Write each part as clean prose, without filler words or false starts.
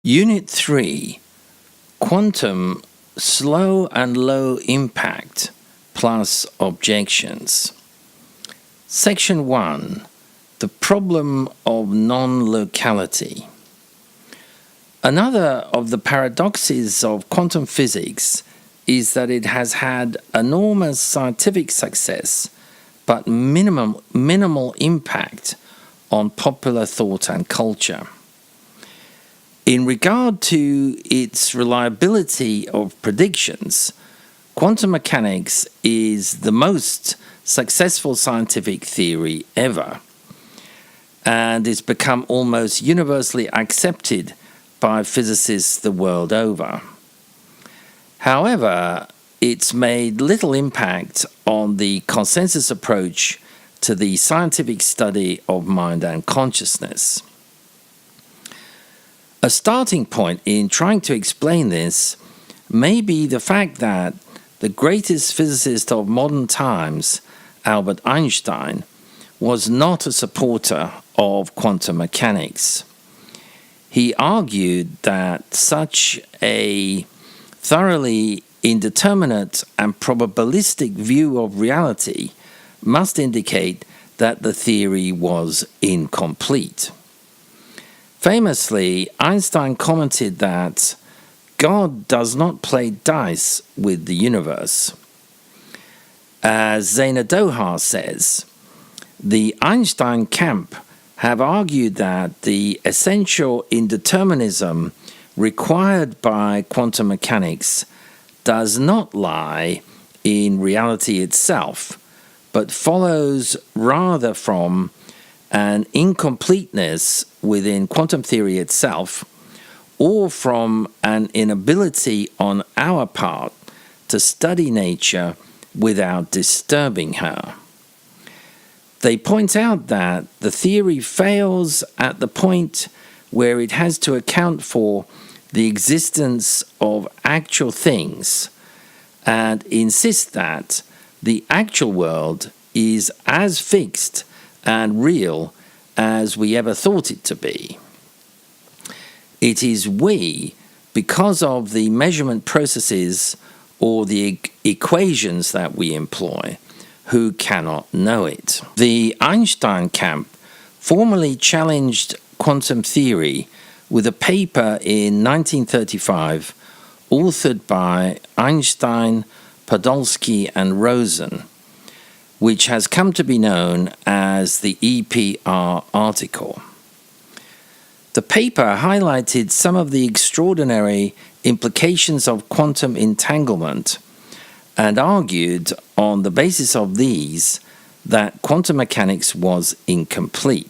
Unit 3, Quantum Slow and Low Impact plus Objections. Section 1, The Problem of Non Locality. Another of the paradoxes of quantum physics is that it has had enormous scientific success but minimal impact on popular thought and culture. In regard to its reliability of predictions, quantum mechanics is the most successful scientific theory ever, and it's become almost universally accepted by physicists the world over. However, it's made little impact on the consensus approach to the scientific study of mind and consciousness. A starting point in trying to explain this may be the fact that the greatest physicist of modern times, Albert Einstein, was not a supporter of quantum mechanics. He argued that such a thoroughly indeterminate and probabilistic view of reality must indicate that the theory was incomplete. Famously, Einstein commented that God does not play dice with the universe. As Zaina Doha says, the Einstein camp have argued that the essential indeterminism required by quantum mechanics does not lie in reality itself, but follows rather from an incompleteness within quantum theory itself, or from an inability on our part to study nature without disturbing her. They point out that the theory fails at the point where it has to account for the existence of actual things, and insist that the actual world is as fixed and real as we ever thought it to be. It is we, because of the measurement processes or the equations that we employ, who cannot know it. The Einstein camp formally challenged quantum theory with a paper in 1935 authored by Einstein, Podolsky, and Rosen, which has come to be known as the EPR article. The paper highlighted some of the extraordinary implications of quantum entanglement and argued on the basis of these that quantum mechanics was incomplete.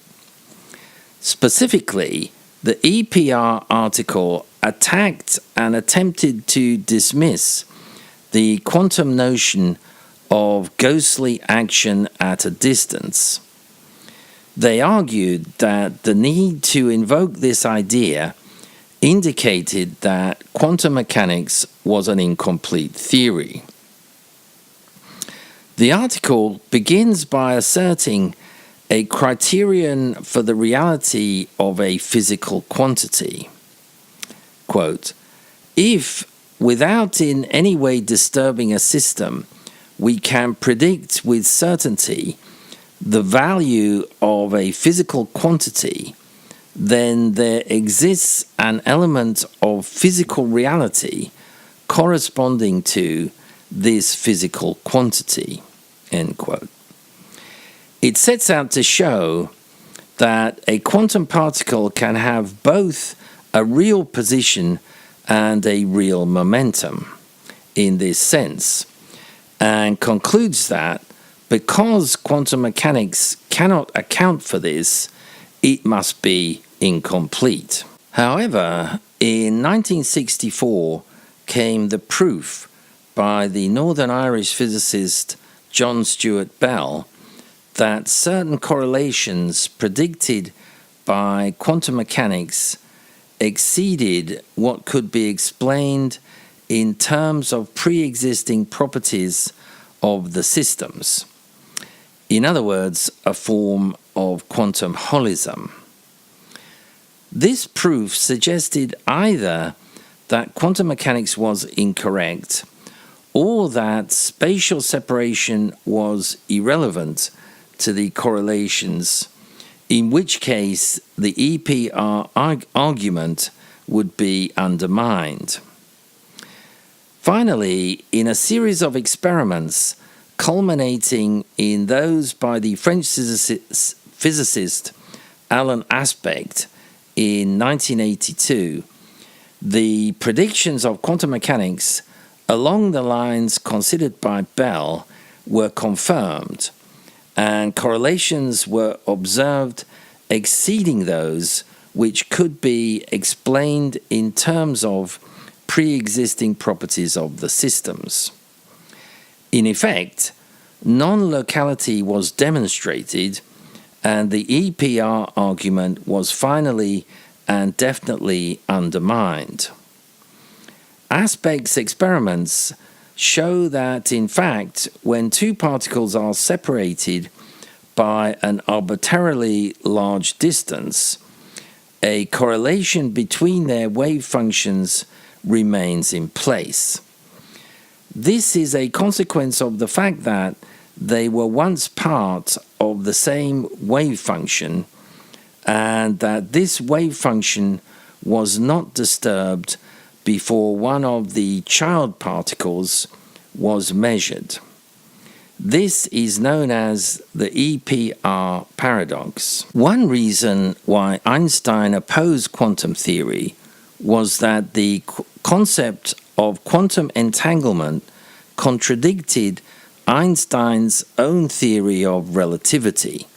Specifically, the EPR article attacked and attempted to dismiss the quantum notion of ghostly action at a distance. They argued that the need to invoke this idea indicated that quantum mechanics was an incomplete theory. The article begins by asserting a criterion for the reality of a physical quantity. Quote, if, without in any way disturbing a system, we can predict with certainty the value of a physical quantity, then there exists an element of physical reality corresponding to this physical quantity. End quote. It sets out to show that a quantum particle can have both a real position and a real momentum in this sense, and concludes that because quantum mechanics cannot account for this, it must be incomplete. However, in 1964 came the proof by the Northern Irish physicist John Stuart Bell that certain correlations predicted by quantum mechanics exceeded what could be explained in terms of pre-existing properties of the systems. In other words, a form of quantum holism. This proof suggested either that quantum mechanics was incorrect or that spatial separation was irrelevant to the correlations, in which case the EPR argument would be undermined. Finally, in a series of experiments culminating in those by the French physicist Alain Aspect in 1982, the predictions of quantum mechanics along the lines considered by Bell were confirmed, and correlations were observed exceeding those which could be explained in terms of pre-existing properties of the systems. In effect, non-locality was demonstrated, and the EPR argument was finally and definitely undermined. Aspect's experiments show that, in fact, when two particles are separated by an arbitrarily large distance, a correlation between their wave functions remains in place. This is a consequence of the fact that they were once part of the same wave function, and that this wave function was not disturbed before one of the child particles was measured. This is known as the EPR paradox. One reason why Einstein opposed quantum theory was that the concept of quantum entanglement contradicted Einstein's own theory of relativity,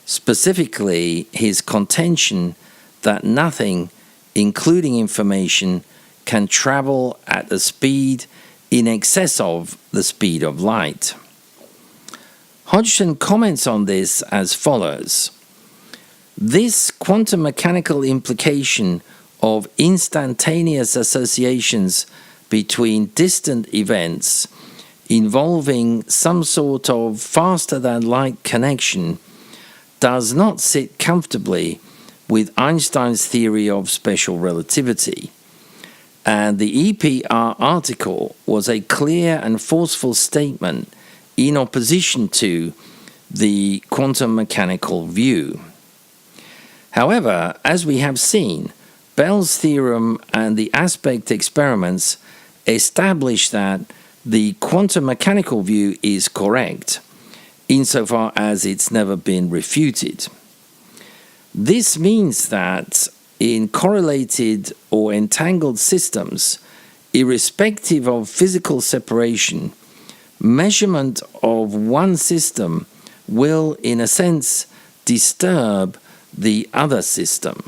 specifically his contention that nothing, including information, can travel at a speed in excess of the speed of light. Hodgson comments on this as follows: "This quantum mechanical implication of instantaneous associations between distant events involving some sort of faster-than-light connection does not sit comfortably with Einstein's theory of special relativity, and the EPR article was a clear and forceful statement in opposition to the quantum mechanical view. However, as we have seen, Bell's theorem and the Aspect experiments establish that the quantum mechanical view is correct, insofar as it's never been refuted. This means that in correlated or entangled systems, irrespective of physical separation, measurement of one system will, in a sense, disturb the other system."